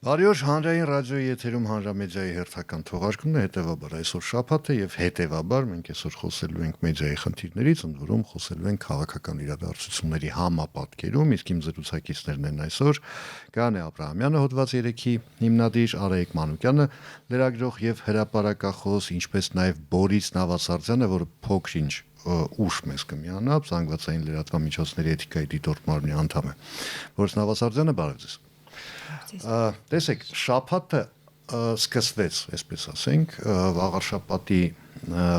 Բարի օր, հանրային ռադիոյի եթերում հանրամեդիայի հերթական թողարկումն է, հետևաբար այսօր շաբաթ է եւ հետևաբար մենք այսօր խոսելու ենք մեդիայի խնդիրներից, ընդ որում խոսելու ենք քաղաքական իրադարձությունների համապատկերում, իսկ իմ զրուցակիցներն են այսօր Գանե Աբրահամյանը, հոդված 3-ի հիմնադիր, Արայիկ Մանուկյանը, լրագրող եւ հրապարակախոս, ինչպես նաեւ Բորիս Նավասարդյանը, որը փոքր-ինչ ուշ մեզ կմիանա, զանգվածային լրատվամիջոցների էթիկայի դիտորդ մարմնի անդամ է։ Բորիս Նավասարդյանը, բարև ձեզ։ Տեսեք, շաբաթը սկսվեց, այսպես ասենք, վաղար շաբաթի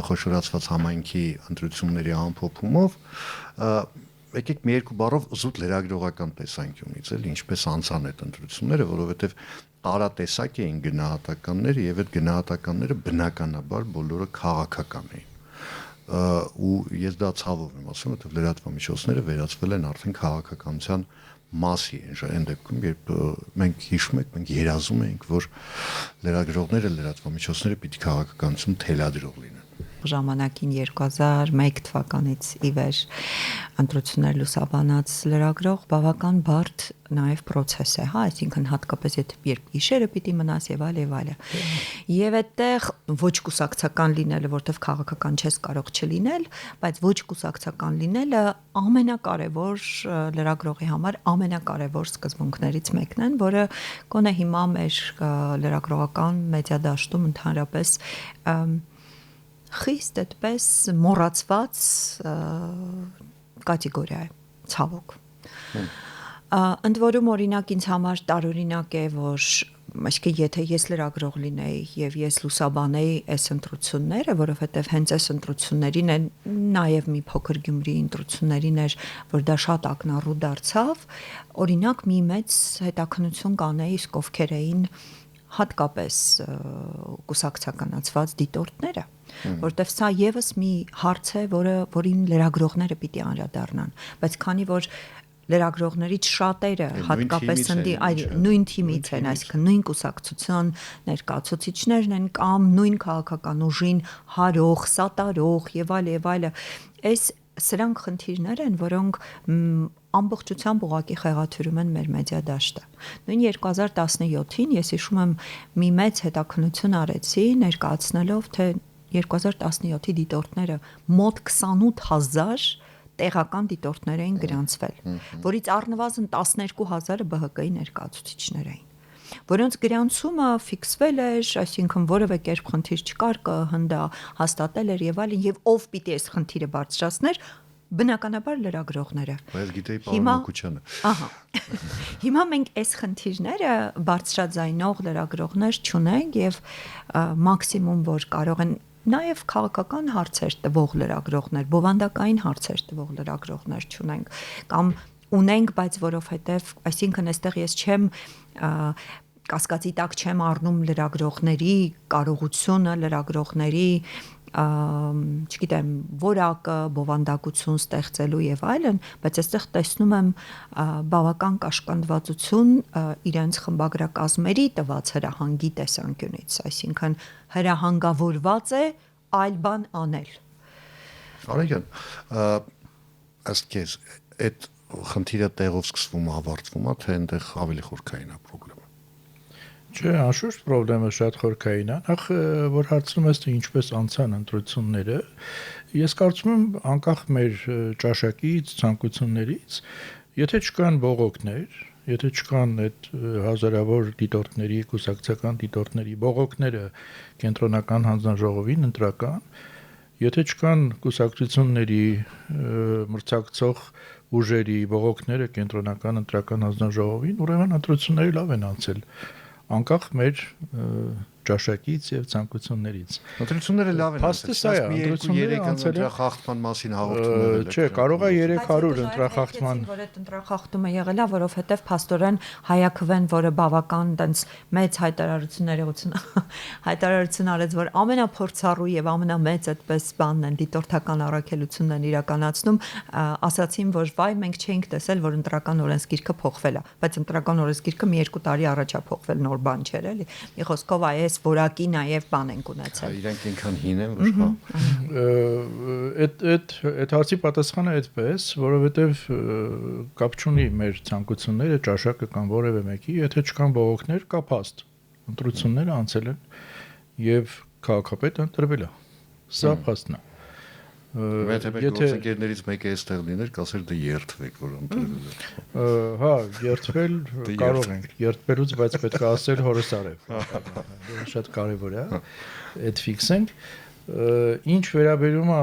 խոշորացված համայնքի ընտրությունների ամփոփումով, եկեք մի երկու բառով զուտ լրագրողական տեսանկյունից, էլի ինչպես անցան այդ ընտրությունները, որովհետև տարատեսակ էին գնահատականները եւ այդ գնահատականները բնականաբար բոլորը քաղաքական էին։ Ու ես դա ցավով եմ ասում, որովհետև լրատվամիջոցները վերածվել են արդեն քաղաքականության մասի այն դեպքում, երբ մենք հիշում ենք, մենք երազում ենք, որ լրագրողները, լրատվամիջոցները պիտի քաղաքականություն թելադրող լինեն։ Ժամանակին 2001 թվականից ի վեր ընտրություններ լուսաբանած լրագրող բավական բարդ նաև process է, հա, այսինքն հատկապես երբ գիշերը պիտի մնաս եւ այլ եւ այլ։ Եվ այդտեղ ոչ կուսակցական լինելը, որտեվ քաղաքական չես կարող չլինել, բայց ոչ կուսակցական լինելը ամենակարևոր լրագրողի համար ամենակարևոր սկզբունքներից մեկն են, որը գոնե հիմա մեր լրագրողական մեդիա դաշտում ընդհանրապես խիստ այդպես մոռացված կատեգորիա է, ցավոք։ Ընդ որում օրինակ ինձ համար տարօրինակ է, որ այսինքն եթե ես լրագրող լինեի եւ ես լուսաբանեի այս ընտրությունները, որովհետեւ հենց այս ընտրություններին են նաեւ մի փոքր Գյումրիի ընտրություններին էր, որ դա շատ ակնառու դարձավ, օրինակ մի մեծ հետաքննություն կանեի, իսկ ովքեր էին հատկապես կուսակցականացված դիտորդները, որտեվ սա եւս մի հարց է, որին լրագրողները պիտի անդրադառնան, բայց քանի որ լրագրողներից շատերը հատկապես նույն թիմից են, այսինքն նույն կուսակցության ներկայացուցիչներն են կամ նույն քաղաքական ուժին հարող, սատարող եւ այլ, սրանք խնդիրներ են, որոնք ամբողջությամբ ուղղակի խեղաթյուրում են մեր մեդիա դաշտը։ Նույն 2017-ին ես հիշում եմ մի մեծ հետաքննություն արեցի, ներկայացնելով, թե 2017-ի դիտորդները մոտ 28000 տեղական դիտորդներ էին գրանցվել, որից առնվազն 12000-ը ԲՀԿ-ի ներկայացուցիչներ էին, որոնց գրանցումը ֆիքսվել էր, այսինքն որևէ կերպ խնդիր չկար, ԿՀՆԴ հաստատել էր եւ այլն, եւ ով պիտի այս խնդիրը բարձրացներ, բնականաբար լրագրողները։ Բայց գիտեի պարոն Մակուչյանը։ Ահա։ Հիմա մենք այս խնդիրները բարձրաձայնող լրագրողներ չունենք եւ մաքսիմում որ կարող են նաև քաղաքական հարցեր տվող լրագրողներ, բովանդակային հարցեր տվող լրագրողներ չունենք կամ ունենք, բայց որովհետև, այսինքն այստեղ ես չեմ կասկածի տակ չեմ առնում լրագրողների կարողությունը, լրագրողների չգիտեմ, որակը, բովանդակություն ստեղծելու եւ այլն, բայց այստեղ տեսնում եմ բավական կաշկանդվածություն իրենց խմբագրակազմերի տված հրահանգի տեսանկյունից, այսինքն հրահանգավորված է այլ բան անել։ Արայյան, ըստ քեզ այդ խնդիրը տեղով սկսվում է, ավարտվում է, թե այնտեղ ավելի խորքային է խնդիրը։ Չէ, անշուշտ խնդիրը շատ խորքային է։ Նախ որ հարցնում ես թե ինչպես անցան ընտրությունները, ես կարծում եմ անկախ մեր ճաշակից, ցանկություններից, եթե չկան բողոքներ, եթե չկան այդ հազարավոր դիտորդների, կուսակցական դիտորդների բողոքները կենտրոնական հանձնաժողովին ընտրական, եթե չկան կուսակցությունների մրցակցող ուժերի բողոքները կենտրոնական ընտրական հանձնաժողովին, ուրեմն ընտրությունները լավ են անցել անկախ մեր ճաշակից եւ ցանկություններից։ Ընտրությունները լավ են անցել։ Ընտրությունները անցել են խախտման մասին հաղորդումներ։ Չէ, կարող է 300 ընտրախախտման։ Որ այդ ընտրախախտումը եղել է, որովհետեւ փաստորեն Հայաքվեն, որը բավական տենց մեծ հայտարարություն արեց, որ ամենափորձառու եւ ամենամեծ այդպես բանն են դիտորդական առաքելությունն են իրականացնում, ասացին, որ վայ մենք չենք տեսել, որ ընտրական օրենսգիրքը փոխվել է, բայց ընտրական օրենսգիրքը մի 2 տարի առաջ է փոխվել, նոր բան չէր էլի։ Մի խոսքով այս այս որակի նաև բան ենք ունեցել։ Իրենք ինքան հին են, որ հա։ Այդ հարցի պատասխանը այդպես, որովհետև կապ չունի մեր ցանկությունները, ճաշակը կամ որևէ մեկի, եթե չկան բողոքներ, կա փաստ։ Ընտրությունները անցել են եւ քաղաքապետը ընտրվել է։ Սա փաստն է։ Եթե մեր գործընկերներից մեկը այստեղ լիներ, կասեր դե երթվեք, որ ընտրվել է։ Հա, երթվել կարող ենք, երթվելուց, բայց պետք է ասել հորս արև։ Շատ կարևոր է, այդ ֆիքսենք։ Ինչ վերաբերում է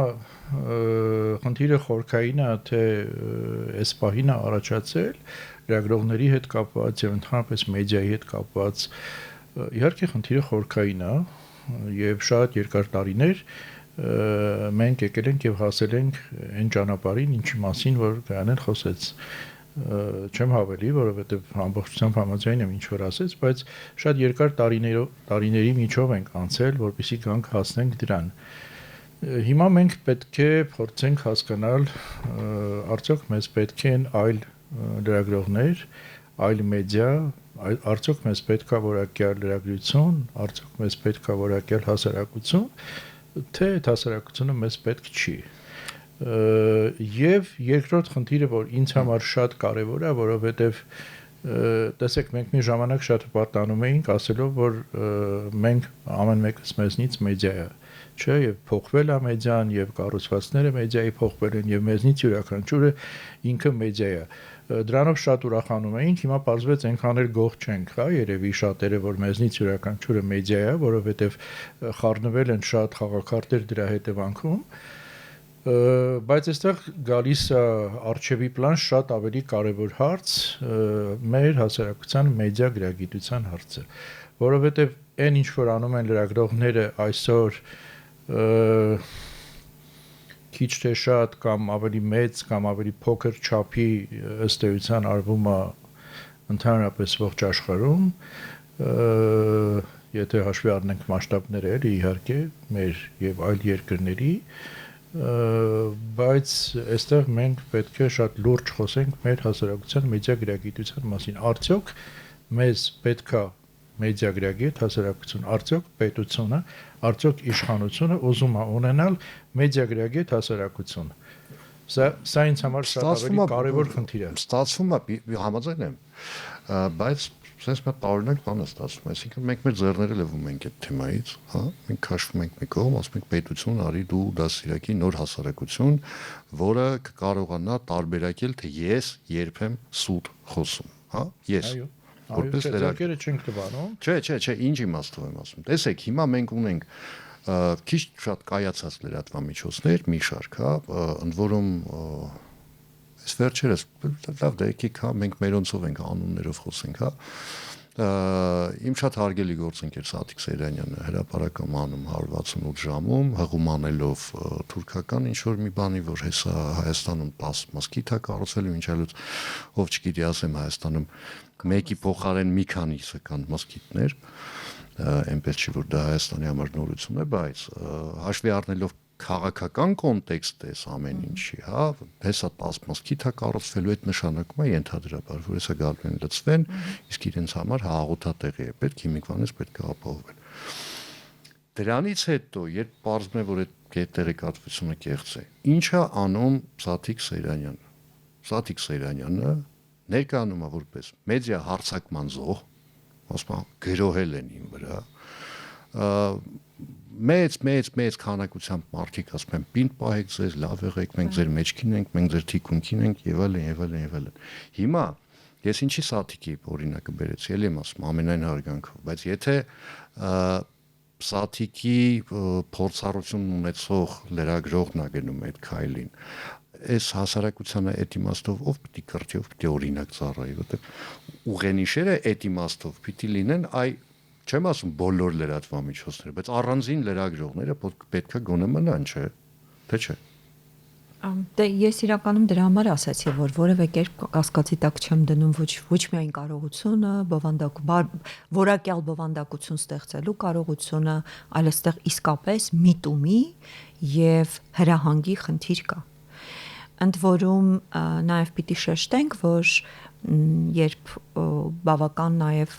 խնդիրը խորքային է, թե այս պահին է առաջացել լրագրողների հետ կապված եւ ընդհանրապես մեդիայի հետ կապված, իհարկե խնդիրը խորքային է եւ շատ երկար տարիներ մենք եկել ենք եւ հասել ենք այն ճանապարհին, ինչի մասին որ Գայանեն խոսեց, չեմ հավելի, որովհետեւ ամբողջությամբ համաձայն եմ ինչ որ ասեց, բայց շատ երկար տարիների միջով ենք անցել, որպեսզի գանք հասնենք դրան։ Հիմա մենք պետք է փորձենք հասկանալ, արդյոք մեզ պետք են այլ լրագրողներ, այլ մեդիա, արդյոք մեզ պետք է որակյալ լրագրություն, արդյոք մեզ պետք է որակյալ հասարակություն, թե այդ հասարակությունը մեզ պետք չի։ Եվ երկրորդ խնդիրը, որ ինձ համար շատ կարևոր է, որովհետև տեսեք, մենք մի ժամանակ շատ հպարտանում էինք ասելով, որ մենք ամեն մեկս մեզնից մեդիա է, չէ, եւ փոխվել է մեդիան, եւ կառուցվածքները մեդիայի փոխվել են, եւ մեզնից յուրաքանչյուրը ինքը մեդիա է։ Դրանով շատ ուրախանում էինք, հիմա պարզվեց այնքան էլ գող չենք, հա, երևի շատերը, որ մեզնից յուրաքանչյուրը մեդիա է, որովհետև խառնվել են շատ խաղաքարտեր դրա հետևանքում, բայց այստեղ գալիս է արխիվի պլան շատ ավելի կարևոր հարց, մեր հասարակության մեդիա գրագիտության հարցը, որովհետև այն ինչ որ անում են լրագրողները այսօր քիչ թե շատ կամ ավելի մեծ կամ ավելի փոքր չափի ըստ էության արվում է ընդհանրապես ողջ աշխարհում, եթե հաշվի առնենք մասշտաբները, էլի իհարկե մեր եւ այլ երկրների, բայց այստեղ մենք պետք է շատ լուրջ խոսենք մեր հասարակության մեդիա գրագիտության մասին։ Արդյոք մեզ պետքա մեդիա գրագիտ հասարակություն, արդյոք պետությունը, արդյոք իշխանությունը ուզում է ունենալ մեդիա գրագիտ հասարակություն։ Սա ինձ համար շատ ավելի կարևոր խնդիր է։ Ստացվում է, համաձայն եմ, բայց sense մի տարօրինակ բան է ստացվում, այսինքն մենք մեր ձեռները լվում ենք այդ թեմայից, հա, մենք քաշվում ենք մի կողմ, ասում ենք պետություն, արի դու դասիրակի նոր հասարակություն, որը կկարողանա տարբերակել, թե ես երբ եմ սուտ խոսում, հա, ես։ Որպես լրագրողները չենք տվանում։ Չէ, ինչ իմաստով եմ ասում։ Տեսեք, հիմա մենք ունենք քիչ շատ կայացած լրատվամիջոցներ, մի շարք, հա, ընդ որում այս վերջերս լավ դա եկեք, հա, մենք մերոնցով ենք անուններով խոսենք, հա։ Իմ շատ հարգելի գործընկեր Սաթիկ Սեյրանյանը հրապարակում անում 168 ժամում հղումանելով թուրքական ինչ որ մի բանի, որ հեսա Հայաստանում 10 մոսկիթ է կառուցվել, ինչ այլուց ով չգիտի ասեմ Հայաստանում մեկի փոխարեն մի քանիսական մոսկիթներ, այնպես չի որ դա Հայաստանի համար նորություն է, բայց հաշվի առնելով քաղաքական կոնտեքստը էս ամեն ինչի, հա, հեսա 10 մոսկիթ է կառուցվելու, այդ նշանակում է ենթադրաբար, որ հեսա գալու են լցվեն, իսկ իրենց համար հաղորդատեղի է պետք, հիմիկվանից պետք է ապահովել։ Դրանից հետո, երբ պարզվում է, որ այդ տեղեկատվությունը կեղծ է, ինչ է անում Սաթիկ Սեյրանյանը։ Սաթիկ Սեյրանյանը ներկայանում է որպես մեդիա հարձակման զոհ, ասում են գրոհել են ին վրա, մեծ քանակությամբ մարդիկ ասում են պինդ պահեք ձեզ, լավ եղեք, մենք ձեր մեջքին ենք, մենք ձեր թիկունքին ենք եւ այլն։ Հիմա ես ինչի Սաթիկի օրինակը բերեցի, ելի եմ ասում ամենայն հարգանքով, բայց եթե Սաթիկի փորձառություն ունեցող լրագրողն է գնում այդ քայլին, այս հասարակությանը այդ իմաստով ով պիտի կրթի, ով պիտի օրինակ ծառայի, որտեղ ուղենիշերը այդ իմաստով պիտի լինեն, չեմ ասում բոլոր լրատվամիջոցները, բայց առանձին լրագրողները պետք է գոնե մնան, չէ՞, թե չէ։ Դե ես իրականում դրա համար ասացի, որ որևէ կերպ կասկածի տակ չեմ դնում ոչ միայն կարողությունը, որակյալ բովանդակություն ստեղծելու կարողությունը, այլ այստեղ իսկապես միտումի եւ հրահանգի խնդիր կա։ Ընդ որում նաև պիտի շեշտենք, որ երբ բավական նաև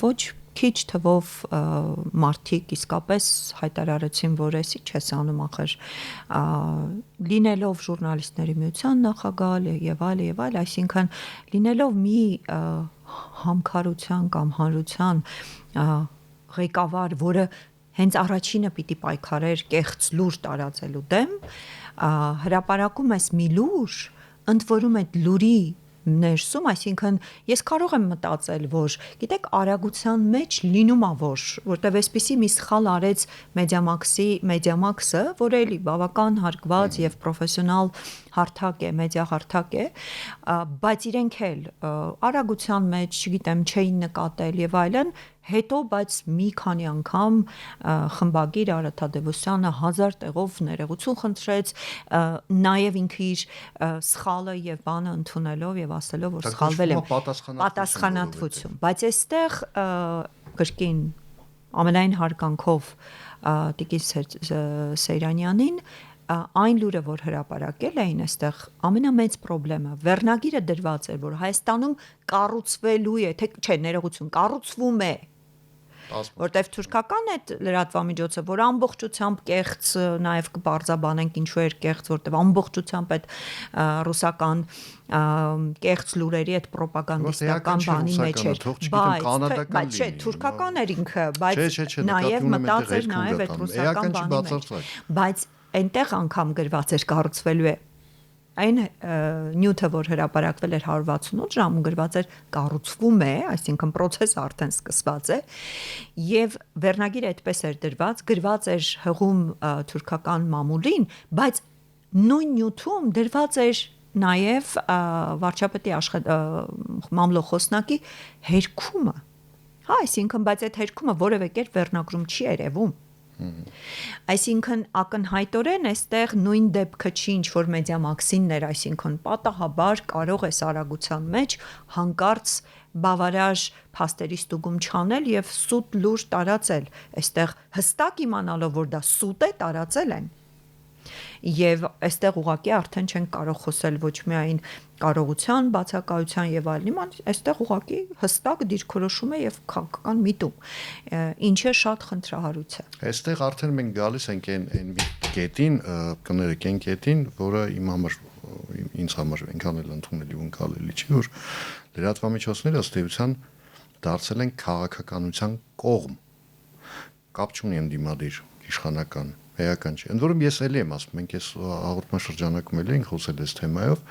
ոչ քիչ թվով մարդիկ իսկապես հայտարարեցին, որ էսի չես անում ախր լինելով ժուրնալիստների միության նախագահ եւ այլ, այսինքն լինելով մի համքարության կամ հանրության ղեկավար, որը հենց առաջինը պիտի պայքարեր կեղծ լուր տարածելու դեմ, հրապարակում ես մի լուր, ընդ որում այդ լուրի ներսում, այսինքն ես կարող եմ մտածել, որ գիտեք արագության մեջ լինում է որտեվ այսպեսի մի սխալ արեց Մեդիամաքսը, որ էլի բավական հարգված եւ պրոֆեսիոնալ հարթակ է, մեդիա հարթակ է, բայց իրենք էլ արագության մեջ, չգիտեմ, չէին նկատել եւ այլն, հետո բայց մի քանի անգամ խմբագիր Արադ Թադևոսյանը 1000 տեղով ներողություն խնդրեց, նաև ինքը իր սխալը եւ բանը ընդունելով եւ ասելով, որ սխալվել եմ, պատասխանատվություն, բայց այստեղ կրկին ամենայն հարգանքով Տիկին Սեյրանյանին այն լուրը, որ հրապարակել էին այստեղ, ամենամեծ խնդրեմը վերնագիրը դրված է, որ Հայաստանում կառուցվելու է, թե չէ, ներողություն, կառուցվում է, որտեվ թուրքական այդ լրատվամիջոցը, որ ամբողջությամբ կեղծ, նաև կբարձաբանենք ինչու էր կեղծ, որտեվ ամբողջությամբ այդ ռուսական կեղծ լուրերի այդ պրոպագանդիստական բանի մեջ էր, բայց չէ, թուրքական էր ինքը, բայց նաև մտած էր նաև այդ ռուսական բանի մեջ, բայց այնտեղ անգամ գրված էր կառուցվելու է այն նյութը, որ հրապարակվել էր 168 ժամում գրված էր կառուցվում է, այսինքն process-ը արդեն սկսված է, եւ վերնագիրը այդպես էր դրված, գրված էր հղում թուրքական մամուլին, բայց նույն նյութում դրված էր նաեւ վարչապետի մամլոխոսնակի հերքումը, այսինքն բայց այդ հերքումը որևէ կերպ վերնագրում չի երևում. Այսինքն ակնհայտորեն այստեղ նույն դեպքը չի ինչ որ Մեդիամաքսինն էր, այսինքն պատահաբար կարող է արագության մեջ հանկարծ բավարար փաստերի ստուգում չանել եւ սուտ լուր տարածել, այստեղ հստակ իմանալով որ դա սուտ է տարածել են եւ այստեղ ուղղակի արդեն չեն կարող խոսել ոչ միայն կարողության, բացակայության եւ այլն, այստեղ ուղղակի հստակ դիրքորոշում է եւ քաղաքական միտում, ինչը շատ խնդրահարույց է։ Այստեղ արդեն մենք գալիս ենք այն մի կետին, կներեք այն կետին, որը ինձ համար այնքան էլ ընդունելի ու ընկալելի չի, որ լրատվամիջոցները ըստ էության դարձել են քաղաքականության կողմ։ Կապ չունի ընդդիմադիր իշխանական էական չի։ Ընդ որում ես էլի եմ ասում, մենք այս հաղորդման շրջանակում էլ ենք խոսել այս թեմայով,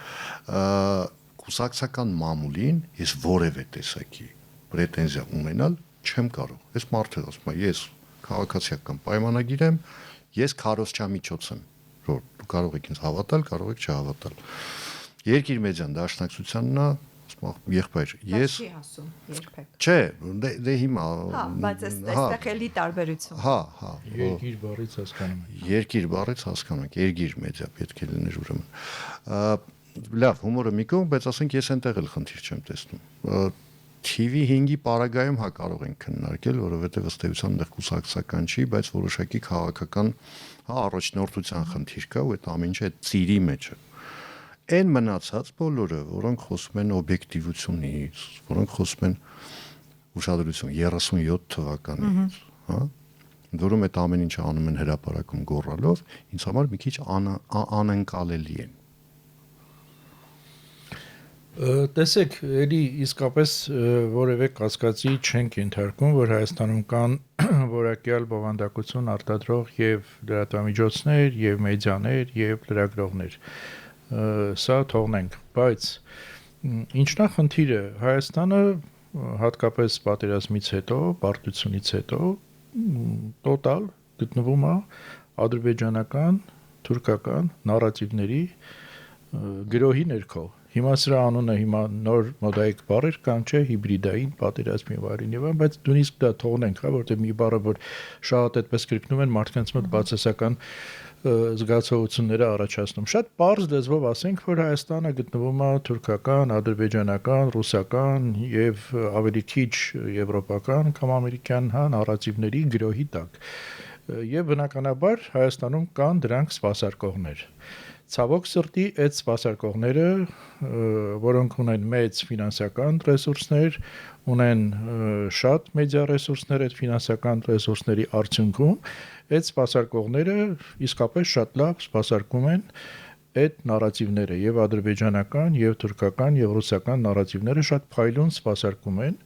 կուսակցական մամուլին ես որևէ տեսակի պրետենզիա ունենալ չեմ կարող։ Այս մարդը ասում է, ես քաղաքացիական պայմանագիր եմ, ես քարոզչամիջոց եմ, որ դու կարող եք ինձ հավատալ, կարող եք չհավատալ։ Երկիր մեդիան դաշնակցությանն է, եղբայր, ես չի ասում երբեք։ Չէ, դե հիմա բայց այստեղ էլի տարբերություն։ Հա, Երկիր բառից հասկանում եմ։ Երկիր բառից հասկանում եք, երգիր մեդիա պետք է լիներ ուրեմն։ Լավ, հումորը մի կողմ, բայց ասենք ես այնտեղ էլ խնդիր չեմ տեսնում։ TV5-ի պարագայում հա կարող ենք քննարկել, որովհետև ըստ էության այնտեղ կուսակցական չի, բայց որոշակի քաղաքական առաջնորդության խնդիր կա ու այդ ամեն ինչը այդ ծիրի մեջ է։ Այն մնացած բոլորը, որոնք խոսում են օբյեկտիվությունից, որոնք խոսում են ուշադրություն 37 թվականից, հա, որում այդ ամեն ինչը անում են հրապարակում գոռալով, ինձ համար մի քիչ անընկալելի են։ Տեսեք, ելի իսկապես որևէ կասկածի չենք ենթարկում, որ Հայաստանում կան որակյալ բովանդակություն արտադրող եւ լրատվամիջոցներ, եւ մեդիաներ, եւ լրագրողներ։ Սա թողնենք, բայց ինչն է խնդիրը, Հայաստանը հատկապես պատերազմից հետո, պարտությունից հետո տոտալ գտնվում է ադրբեջանական, թուրքական նարատիվների գրոհի ներքո։ Հիմա սրա անունը հիմա նոր մոդայիկ բառեր կան, չէ, հիբրիդային պատերազմի վարին եւ այլն, բայց նույնիսկ դա թողնենք, հա, որտեղ մի բառը որ շատ այդպես կրկնում են մարդկանց մոտ բացասական զգացողությունները առաջացնում։ Շատ պարզ լեզվով ասենք, որ Հայաստանը գտնվում է թուրքական, ադրբեջանական, ռուսական եւ ավելի քիչ եվրոպական կամ ամերիկյան հա նարատիվների գրոհի տակ։ Եվ բնականաբար Հայաստանում կան դրանք սպասարկողներ։ Ցավոք սրտի այդ սպասարկողները, որոնք ունեն մեծ ֆինանսական ռեսուրսներ, ունեն շատ մեդիա ռեսուրսներ, այդ ֆինանսական ռեսուրսների արդյունքում այդ սպասարկողները իսկապես շատ լավ սպասարկում են այդ նարատիվները եւ ադրբեջանական, եւ թուրքական, եւ ռուսական նարատիվները շատ փայլուն սպասարկում են,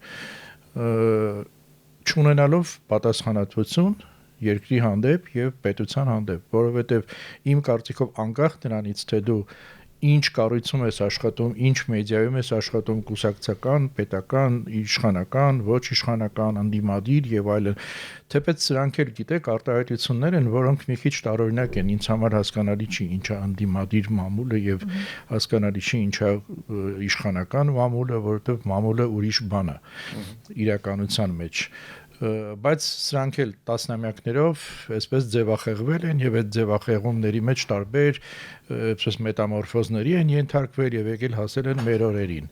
չունենալով պատասխանատվություն երկրի հանդեպ եւ պետության հանդեպ, որովհետեւ իմ կարծիքով անկախ նրանից, թե դու ինչ կառույցում ես աշխատում, ինչ մեդիայում ես աշխատում, կուսակցական, պետական, իշխանական, ոչ իշխանական, անդիմադիր եւ այլն, թեպետ սրանք էլ գիտեք արտահայտություններ են, որոնք մի քիչ տարօրինակ են, ինձ համար հասկանալի չի ինչա անդիմադիր մամուլը եւ հասկանալի չի ինչա իշխանական մամուլը, որովհետեւ մամուլը ուրիշ բան է իրականության մեջ, բայց սրանք էլ տասնամյակներով այսպես ձևախեղվել են եւ այդ ձևախեղումների մեջ տարբեր այսպես մետամորֆոզների են ենթարկվել եւ եկել հասել են մեր օրերին։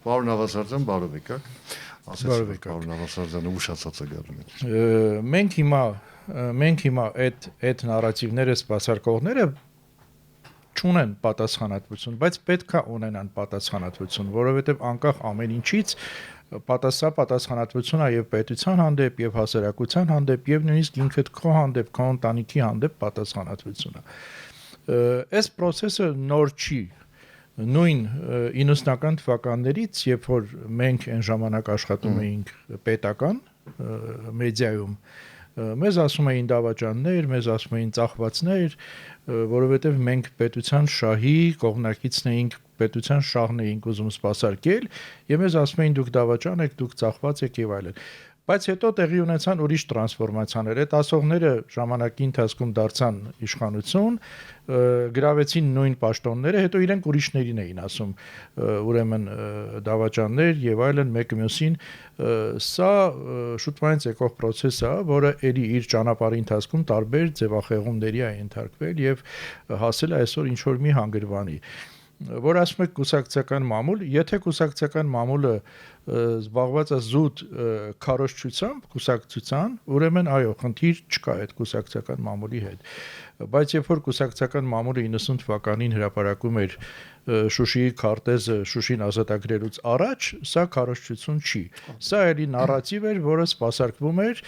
Պարոն Ավասարդյան, բարով եկաք։ Ասեցիք, պարոն Ավասարդյանը ուշացած է գալու։ Մենք հիմա այդ նարատիվները սպասարկողները չունեն պատասխանատվություն, բայց պետք է ունենան պատասխանատվություն, որովհետեւ անկախ ամեն ինչից պատասխանատվություն է եւ պետության հանդեպ եւ հասարակության հանդեպ եւ նույնիսկ ինքդ քո հանդեպ, քո ընտանիքի հանդեպ պատասխանատվություն է։ Այս process-ը նոր չի։ Նույն 90-ական թվականներից, երբ որ մենք այն ժամանակ աշխատում էինք պետական մեդիայում, մեզ ասում էին դավաճաններ, մեզ ասում էին ծախվածներ, որովհետև մենք պետության շահի կողմնակիցն էինք, պետության շահն էինք ուզում սպասարկել, եւ մեզ ասում էին դուք դավաճան եք, դուք ծախված եք եւ այլն։ Բայց հետո տեղի ունեցան ուրիշ տրանսֆորմացիաներ, այդ ասողները ժամանակի ընթացքում դարձան իշխանություն, գրավեցին նույն պաշտոնները, հետո իրենք ուրիշներին էին ասում, ուրեմն դավաճաններ եւ այլն մեկը մյուսին, սա շուտվանից եկող process է, որը ելի իր ճանապարհի ընթացքում տարբեր ձևախեղումների է ենթարկվել եւ հասել է այսօր ինչ որ մի հանգրվանի։ Որ ասում եք կուսակցական մամուլ, եթե կուսակցական մամուլը զբաղված է զուտ քարոզչությամբ, կուսակցության, ուրեմն այո, խնդիր չկա այդ կուսակցական մամուլի հետ։ Բայց երբ որ կուսակցական մամուլը 90 թվականին հրապարակում էր Շուշիի քարտեզը Շուշին ազատագրելուց առաջ, սա քարոզչություն չի։ Սա էլի նարատիվ էր, որը սպասարկվում էր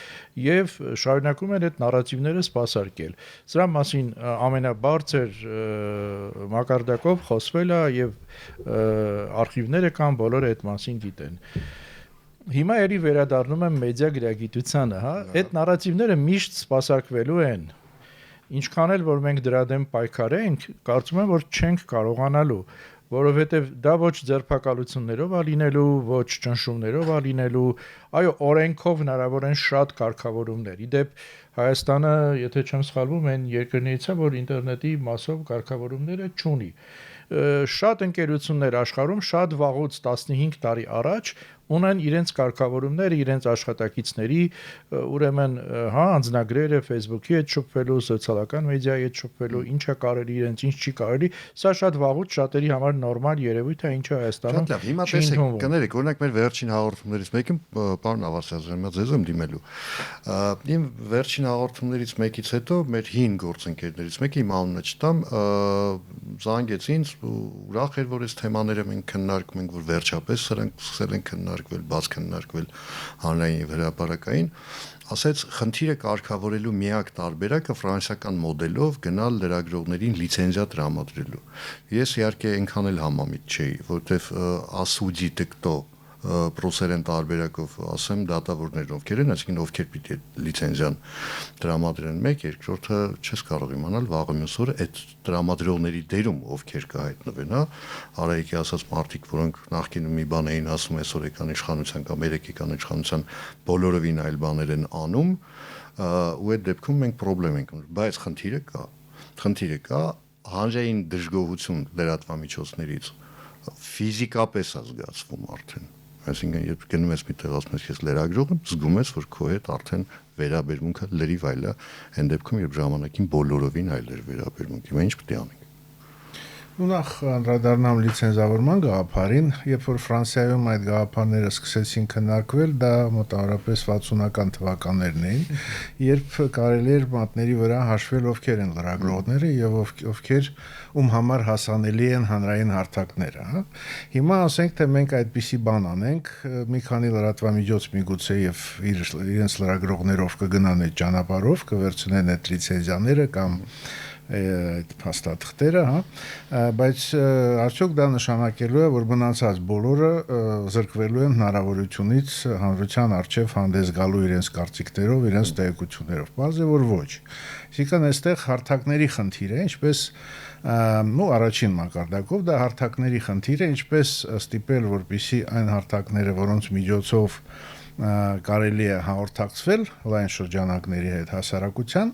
եւ շարունակում էր այդ նարատիվները սպասարկել։ Սրա մասին ամենաբարձր մակարդակով խոսվել է եւ արխիվները կան, բոլորը այդ մասին գիտեն։ Հիմա էլի վերադառնում եմ մեդիա գրագիտությանը, հա, այդ նարատիվները միշտ սպասարկվելու են։ Ինչքան էլ որ մենք դրա դեմ պայքարենք, կարծում եմ որ չենք կարողանալու, որովհետև դա ոչ ձերբակալություններով է լինելու, ոչ ճնշումներով է լինելու, այո, օրենքով հնարավոր են շատ կարգավորումներ։ Իդեպ Հայաստանը, եթե չեմ սխալվում, այն երկրներից է, որ ինտերնետի մասով կարգավորումները չունի։ Շատ ընկերություններ աշխարհում շատ վաղուց 15 տարի առաջ ունեն իրենց կարգավորումները, իրենց աշխատակիցների, ուրեմն, հա, անձնագրերը Facebook-ի հետ շփվելու, սոցիալական մեդիայի հետ շփվելու, ինչա կարելի, իրենց ինչ չի կարելի, սա շատ վաղուց շատերի համար նորմալ երևույթ է, ինչը Հայաստանում։ Շատ լավ, հիմա տեսեք, կներեք, օրինակ մեր վերջին հաղորդումներից մեկը, պարոն Ավասարդյան, ես ձեզ եմ դիմելու։ Իմ վերջին հաղորդումներից մեկից հետո մեր հին գործընկերներից մեկը, իմ անունը չտամ, զանգեց ինձ, ուրախ էր, որ այս թեմաները մենք քննարկում ենք, որ վերջապես սրանք սկսել են քննարկվել, բաց քննարկվել հանրային եւ հրապարակային, ասեց խնդիրը կարգավորելու միակ տարբերակը ֆրանսիական մոդելով գնալ լրագրողներին լիցենզիա տրամադրելու։ Ես իհարկե այնքան էլ համամիտ չէի, որովհետեւ ասուդի դիկտո պրոսերեն տարբերակով ասեմ դատավորներն ովքեր են, այսինքն ովքեր պիտի լիցենզիան տրամադրեն, մեկ, երկրորդը չես կարող իմանալ վաղը մյուս օրը այդ տրամադրողների դերում ովքեր կհայտնվեն, հա, Արայիկի ասած մարդիկ, որոնք նախկինում մի բան էին ասում, այսօր եկան իշխանության կամ երեկիկան իշխանության բոլորովին այլ բաներ են անում, ու այդ դեպքում մենք խնդրեմ ենք, բայց խնդիրը կա հանրային դժգոհություն լրատվամիջոցներից ֆիզիկապես է զգացվում արդեն։ Այսինքն երբ գնում ես մի տեղ ասում ես ես լրագրող եմ, զգում ես որ քո հետ արդեն վերաբերմունքը լրիվ այլ է, այն դեպքում երբ ժամանակին բոլորովին այլ էր վերաբերմունքը։ Հիմա ինչ պետք է անենք։ Նախ անդրադառնամ լիցենզավորման գաղափարին, երբ որ Ֆրանսիայում այդ գաղափարները սկսեցին քննարկվել, դա մոտավորապես 60-ական թվականներն էին, երբ կարելի էր մատների վրա հաշվել ովքեր են լրագրողները եւ ովքեր ում համար հասանելի են հանրային հարթակները, հա։ Հիմա ասենք թե մենք այդպիսի բան անենք, մի քանի լրատվամիջոց միգուցե եւ իրենց լրագրողներով կգնան այդ ճանապարհով, կվերցնեն այդ լիցենզիաները կամ այդ փաստաթղթերը, հա, բայց արդյոք դա նշանակելու է, որ մնացած բոլորը զրկվելու են հնարավորությունից հանրության առջև հանդես գալու իրենց կարծիքներով, իրենց տեղեկություններով։ Բարձր որ ոչ։ Այսինքն այստեղ հարթակների խնդիր է, ինչպես առաջին մակարդակով դա հարթակների խնդիր է, ինչպես ստիպել, որպեսզի այն հարթակները, որոնց միջոցով կարելի է հաղորդակցվել լայն շրջանակների հետ հասարակության,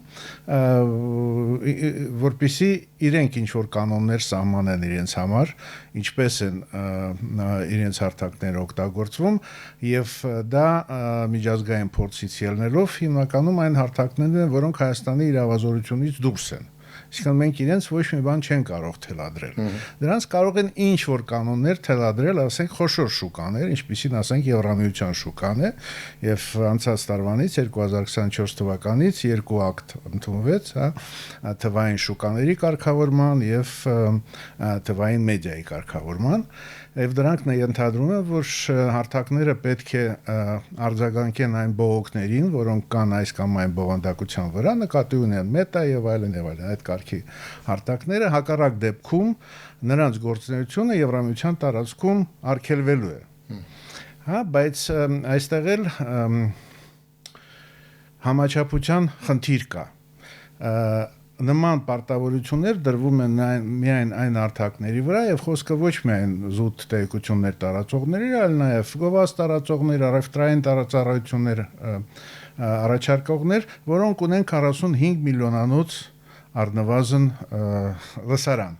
որպեսզի իրենք ինչ որ կանոններ սահմանեն իրենց համար, ինչպես են իրենց հարթակները օգտագործվում, եւ դա միջազգային փորձից ելնելով հիմնականում այն հարթակներն են, որոնք Հայաստանի իրավազորությունից դուրս են։ Այսինքն մենք իրենց ոչ մի բան չեն կարող թելադրել։ Դրանց կարող են ինչ որ կանոններ թելադրել, ասենք խոշոր շուկաներ, ինչպիսին ասենք Եվրամիության շուկան է, եւ անցած տարվանից 2024 թվականից 2 ակտ ընդունվեց, հա, թվային շուկաների կարգավորման եւ թվային մեդիայի կարգավորման, եւ դրանք ենթադրում են, որ հարթակները պետք է արձագանքեն այն բողոքներին, որոնք կան այս կամ այն բովանդակության վրա, նկատի ունեն մետա եւ այլն եւ այլն, այդ կարգի հարթակները հակառակ դեպքում նրանց գործունեությունը Եվրամիության տարածքում արգելվելու է։ Հա, բայց այստեղ էլ համաչափության խնդիր կա։ Նման պարտավորություններ դրվում են միայն այն հարթակների վրա եւ խոսքը ոչ միայն զուտ տեղեկություններ տարածողների, այլ նաեւ գովազ տարածողներ, առևտրային տարածառայություններ առաջարկողներ, որոնք ունեն 45 միլիոնանոց առնվազն լսարան։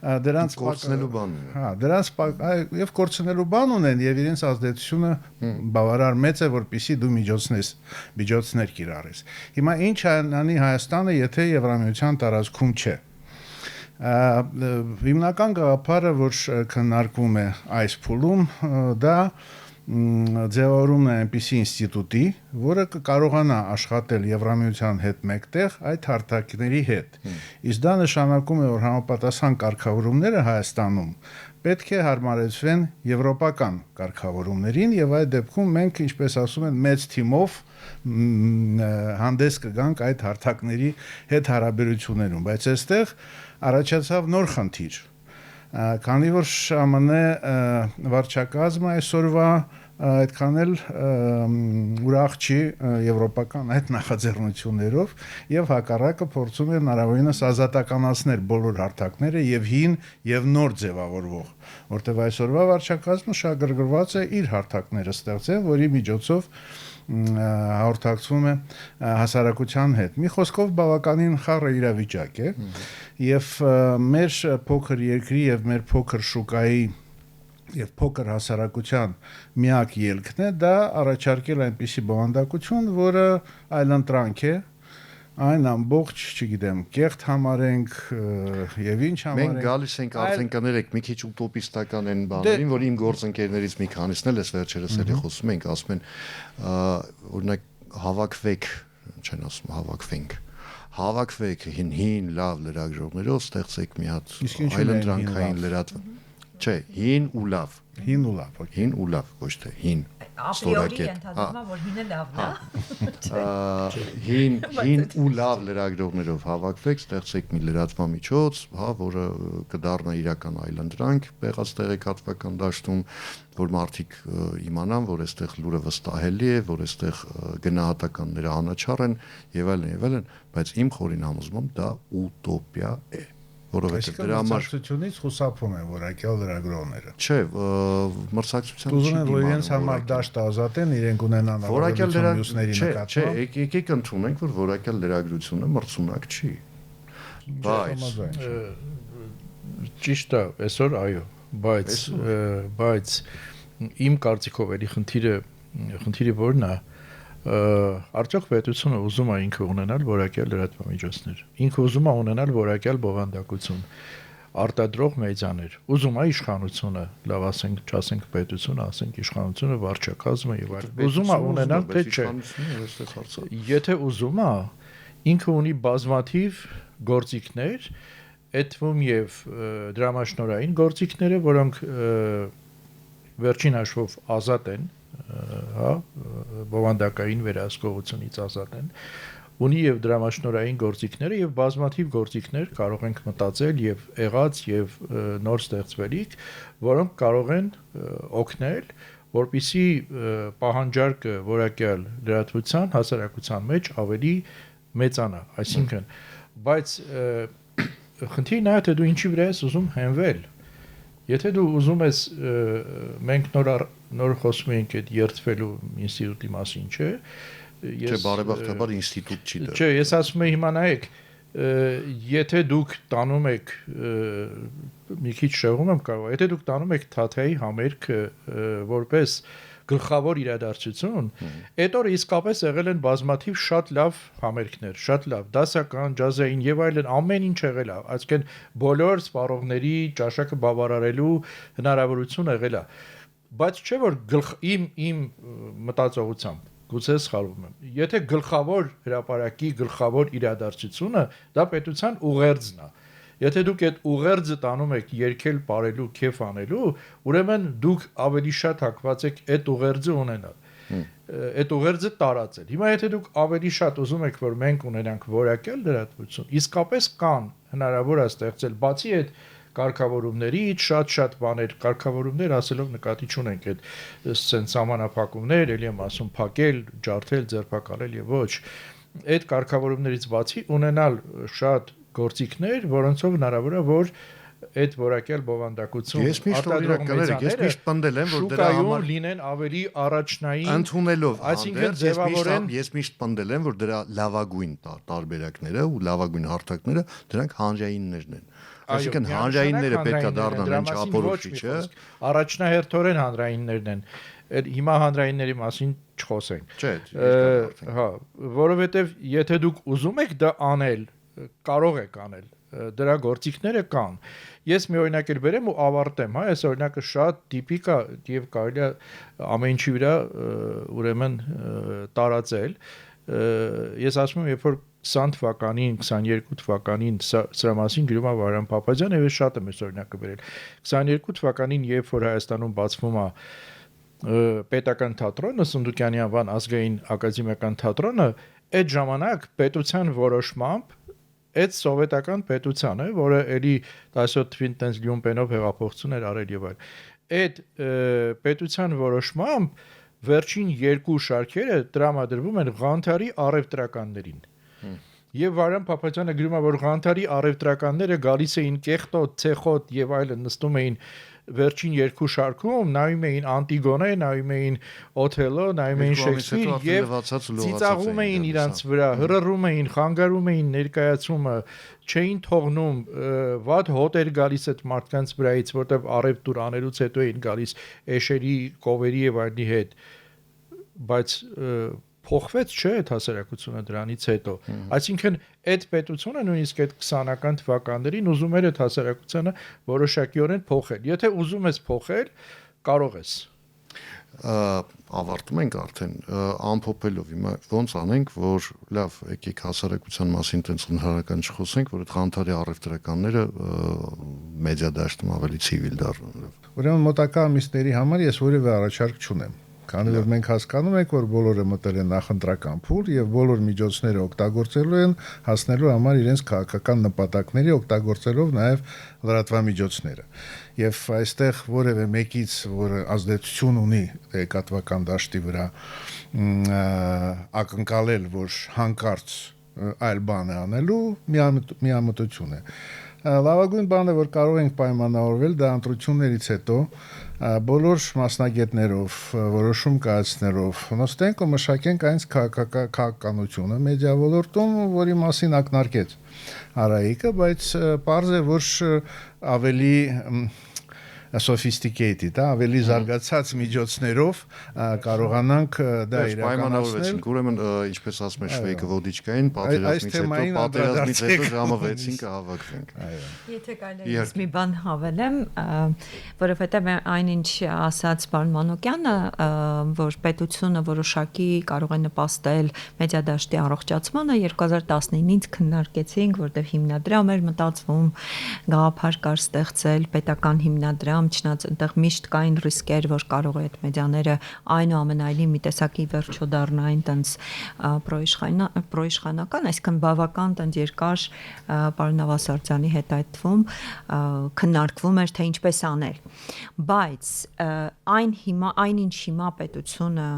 Դրանց կորցնելու բան ունեն։ Հա, դրանց եւ կորցնելու բան ունեն եւ իրենց ազդեցությունը բավարար մեծ է, որpիսի դու միջոցներ կիրառես։ Հիմա ինչ անի Հայաստանը, եթե Եվրամիության տարածքում չէ։ Հիմնական գաղափարը, որ քննարկվում է այս փուլում, դա ձևավորումն է այնպիսի ինստիտուտի, որը կկարողանա աշխատել Եվրամիության հետ մեկտեղ այդ հարթակների հետ։ Իսկ դա նշանակում է, որ համապատասխան կարգավորումները Հայաստանում պետք է հարմարեցվեն եվրոպական կարգավորումներին եւ այդ դեպքում մենք, ինչպես ասում են, մեծ թիմով հանդես կգանք այդ հարթակների հետ հարաբերություններում, բայց այստեղ առաջացավ նոր խնդիր։ Քանի որ ԱՄՆ վարչակազմը այսօրվա այդքան էլ ուրախ չի եվրոպական այդ նախաձեռնություններով եւ հակառակը փորձում է հնարավորինս ազատականացնել բոլոր հարթակները եւ հին եւ նոր ձևավորվող, որտեղ այսօրվա վարչակազմը շահագրգռված է իր հարթակները ստեղծել, որի միջոցով հաղորդակցվում է հասարակության հետ։ Մի խոսքով բավականին խառը իրավիճակ է եւ մեր փոքր երկրի եւ մեր փոքր շուկայի եւ փոքր հասարակության միակ ելքն է դա առաջարկել այնպիսի բովանդակություն, որը այլընտրանք է, այն ամբողջ, չգիտեմ, կեղտ համարենք եւ ինչ համարենք։ Մենք գալիս ենք արդեն կներեք մի քիչ ուտոպիստական են բաներին, որ իմ գործընկերներից մի քանիսն էլ էս վերջերս էլի խոսում ենք, ասում են օրինակ հավաքվեք, չեն ասում հավաքվեք հին լավ լրագրողներով, ստեղծեք մի հատ այլընտրանքային լրատվ։ Չէ, հին ու լավ, ոչ թե հին։ Ապրիորի ենթադրվում է, որ հինը լավն է։ Հին ու լավ լրագրողներով հավաքվեք, ստեղծեք մի լրատվամիջոց, հա, որը կդառնա իրական այլընտրանք եղած տեղեկատվական դաշտում, որ մարդիկ իմանան, որ այստեղ լուրը վստահելի է, որ այստեղ գնահատականները անաչառ են եւ այլն, բայց իմ խորին համոզմամբ դա ուտոպիա է։ Որովհետեւ դրա համար մրցակցությունից խուսափում են որակյալ լրագրողները։ Չէ, մրցակցության ուզում են, որ իրենց համար դաշտ ազատեն, իրենք ունենան որակյալ մյուսների նկատմամբ։ Չէ, եկեք ընդունենք, որ որակյալ լրագրությունը մրցունակ չի։ Ճիշտ է, այսօր այո, բայց իմ կարծիքով էլի խնդիրը որն է, արդյոք պետությունը ուզում է ինքը ունենալ որակյալ լրատվամիջոցներ։ Ինքը ուզում է ունենալ որակյալ բովանդակություն։ արտադրող մեդիաներ։ Ուզում է իշխանությունը, լավ ասենք, չասենք պետությունը, ասենք իշխանությունը, վարչակազմը եւ այլն։ Ուզում է ունենալ թե չէ։ Եթե ուզում է, ինքը ունի բազմաթիվ գործիքներ, այդ թվում եւ դրամաշնորհային գործիքները, որոնք վերջին հաշվով ազատ են, հա, բովանդակային վերահսկողությունից ազատ են, ունի եւ դրամաշնորհային գործիքները եւ բազմաթիվ գործիքներ կարող ենք մտածել եւ եղած եւ նոր ստեղծվելիք, որոնք կարող են օգնել, որպիսի պահանջարկը որակյալ լրատվության հասարակության մեջ ավելի մեծանա, այսինքն, բայց խնդիրն է, թե դու ինչի վրա ես ուզում հենվել։ Եթե դու ուզում ես, մենք նոր խոսում ենք այդ երթվելու ինստիտուտի մասին, չէ՞։ Չէ, բարեբախտաբար ինստիտուտ չի դա։ Չէ, ես ասում եմ հիմա նայեք, եթե դուք տանում եք մի քիչ շեղում եմ կարող, եթե դուք տանում եք Թաթեի համերգը որպես գլխավոր իրադարձություն, այդ օրը իսկապես եղել են բազմաթիվ շատ լավ համերգներ, շատ լավ, դասական, ջազային եւ այլն, ամեն ինչ եղել է, այսինքն բոլոր սպառողների ճաշակը բավարարելու հնարավորություն եղել է։ Բայց չէ որ իմ մտածողությամբ գուցե սխալվում եմ։ Եթե գլխավոր հրապարակի գլխավոր իրադարձությունը դա պետության ուղերձն է։ Եթե դուք այդ ուղերձը տանում եք երկել, ապրելու, քեֆ անելու, ուրեմն դուք ավելի շատ հակված եք այդ ուղերձը ունենալ։ Այդ ուղերձը տարածել։ Հիմա եթե դուք ավելի շատ ուզում եք, որ մենք ունենանք որակյալ լրատվություն, իսկապես կան հնարավոր է ստեղծել բացի այդ կարգավորումներից շատ բաներ, կարգավորումներ ասելով նկատի չունենք այդ սենց սահմանափակումներ, ելի եմ ասում փակել, ջարդել, ձերբակալել եւ ոչ։ Այդ կարգավորումներից բացի ունենալ շատ գործիքներ, որոնցով հնարավոր է որ այդ որակյալ բովանդակություն ես միշտ պնդել եմ որ դրա համար լինեն ավելի առաջնային ընդունելով այսինքն ձևավորեն ես միշտ պնդել եմ որ դրա լավագույն տարբերակները ու լավագույն հարթակները դրանք հանրայիններն են այսինքն հանրայինները պետք է դառնան ինչ ապորոշիչը առաջնահերթորեն հանրայիններն են հիմա հանրայինների մասին չխոսենք չէ հա որովհետև եթե դուք ուզում եք դա անել կարող եք անել դրա գործիքները կան ես մի օրինակ էլ բերեմ ու ավարտեմ հա այս օրինակը շատ տիպիկ է եւ կարելի է ամեն ինչի վրա ուրեմն տարածել ես ասում եմ երբ որ 20 թվականին 22 թվականին սրա մասին գրում է Վարան Փափազյանը եւ ես շատ եմ այս օրինակը բերել 22 թվականին երբ որ Հայաստանում բացվում է պետական թատրոնը Սունդուկյանի անվան ազգային ակադեմիական թատրոնը այդ ժամանակ պետության որոշմամբ այդ սովետական պետությանը, որը էլի 17 թվին տենց լյումպենով հեղափոխություն էր արել եւ այլ։ Այդ պետության որոշմամբ վերջին երկու շարքերը տրամադրվում են Ղանթարի առևտրականներին։ Եվ Վարան Փափազյանը գրում է, որ Ղանթարի առևտրականները գալիս էին Կեղտոտ, Ցեխոտ եւ այլն նստում էին վերջին երկու շարքում, նայում էին Անտիգոնե, նայում էին Օթելո, նայում էին Շեքսպիր եւ ծիծաղում էին իրանց վրա, հրռում էին, խանգարում էին ներկայացումը, չէին թողնում, վատ հոտ էր գալիս այդ մարդկանց վրայից, որտեվ առևտուր անելուց հետո էին գալիս էշերի, կովերի եւ այլնի հետ, բայց փոխվեց չէ այդ հասարակությունը դրանից հետո այսինքն այդ պետությունը նույնիսկ այդ 20-ական թվականներին ուզում էր այդ հասարակությունը որոշակիորեն փոխել եթե ուզում ես փոխել կարող ես ավարտում ենք արդեն ամփոփելով հիմա ոնց անենք որ լավ եկեք հասարակության մասին տենց ընդհանրական չխոսենք որ այդ Ղանթարի առևտրականները մեդիա դաշտում ավելի ցիվիլ դառնան ուրեմն մոտակա ամիսների համար ես որևէ առաջարկ չունեմ Քանի որ մենք հասկանում ենք, որ բոլորը մտել են նախընտրական փուլ եւ բոլոր միջոցները օգտագործելու են հասնելու համար իրենց քաղաքական նպատակների օգտագործելով նաեւ լրատվամիջոցները։ Եվ այստեղ որևէ մեկից, որը ազդեցություն ունի տեղեկատվական դաշտի վրա, ակնկալել, որ հանկարծ այլ բան է անելու, միամտություն է։ Լավագույն բանը, որ կարող ենք պայմանավորվել, դա ընտրություններից հետո բոլոր մասնագետներով, որոշում կայացնելով նստենք ու մշակենք այն քաղաքականությունը մեդիա ոլորտում, որի մասին ակնարկեց Արայիկը, բայց պարզ է, որ ավելի sophisticated, ավելի զարգացած միջոցներով կարողանանք դա իրականացնել։ Ուրեմն ինչպես ասում են շվեյկը ոդիչկային, պատերազմից հետո ժամը 6-ին կհավաքվենք։ Եթե կարելի է մի բան հավելեմ, որովհետև այնինչ ասաց պարոն Մանուկյանը, որ պետությունը որոշակի կարող է նպաստել մեդիադաշտի առողջացմանը, 2019-ից քննարկեցինք, որտեղ հիմնադրամ էր մտածվում, գաղափար կար ստեղծել պետական հիմնադրամ, չնայած այնտեղ միշտ կային ռիսկեր, որ կարող է այդ մեդիաները այնուամենայնիվ մի տեսակի վերջո դառնային տենց պրոիշխանական, այսինքն բավական տենց երկար պարոն Նավասարդյանի հետ այդ թվում քննարկվում էր, թե ինչպես անել, բայց այն ինչ հիմա պետությունը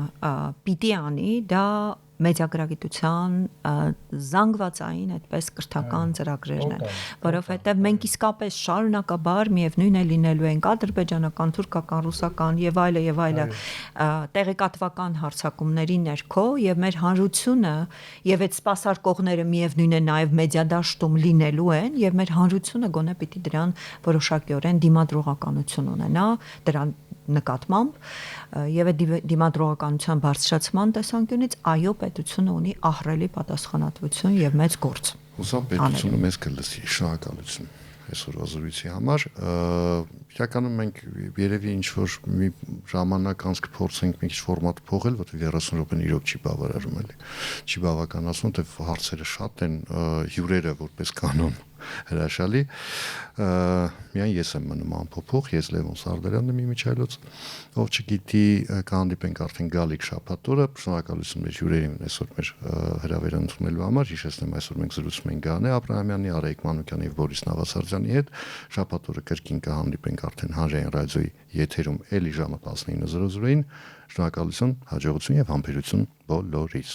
պիտի անի, դա մեդիագրագիտության զանգվածային այդպես կրթական ծրագրերն են, որովհետև մենք իսկապես շարունակաբար միևնույն է լինելու ենք ադրբեջանական, թուրքական, ռուսական եւ այլը տեղեկատվական հարձակումների ներքո եւ մեր հանրությունը եւ այդ սպասարկողները միևնույն է նաեւ մեդիադաշտում լինելու են եւ մեր հանրությունը գոնե պիտի դրան որոշակիորեն դիմադրողականություն ունենա դրան նկատմամբ եւ այդ դիմադրողականության բարձրացման տեսանկյունից այո պետությունը ունի ահռելի պատասխանատվություն եւ մեծ գործ։ Հուսամ պետությունը մեզ կլսի, շնորհակալություն այսօրվա զրույցի համար։ Իրականում մենք երևի ինչ որ մի ժամանակ անց կփորձենք մի քիչ ֆորմատ փոխել, որտեղ 30 րոպեն իրոք չի բավարարում էլի։ Չի բավականացնում, թե հարցերը շատ են, հյուրերը որպես կանոն հրաշալի։ Միայն ես եմ մնում անփոփոխ, ես Լևոն Սարդարյանն եմ Միչայլոց, ով չգիտի կհանդիպենք արդեն գալիք շաբաթօրը, շնորհակալություն մեր հյուրերին այսօր մեր հրավերը ընդունելու համար, հիշեցնեմ այսօր մենք զրուցում ենք Գանե Աբրահամյանի, Արայիկ Մանուկյանի եւ Բորիս Նավասարդյանի հետ, շաբաթօրը կրկին կհանդիպենք արդեն հանրային ռադիոյի եթերում էլի ժամը 19:00-ին, շնորհակալություն, հաջողություն եւ համբերություն բոլորիս։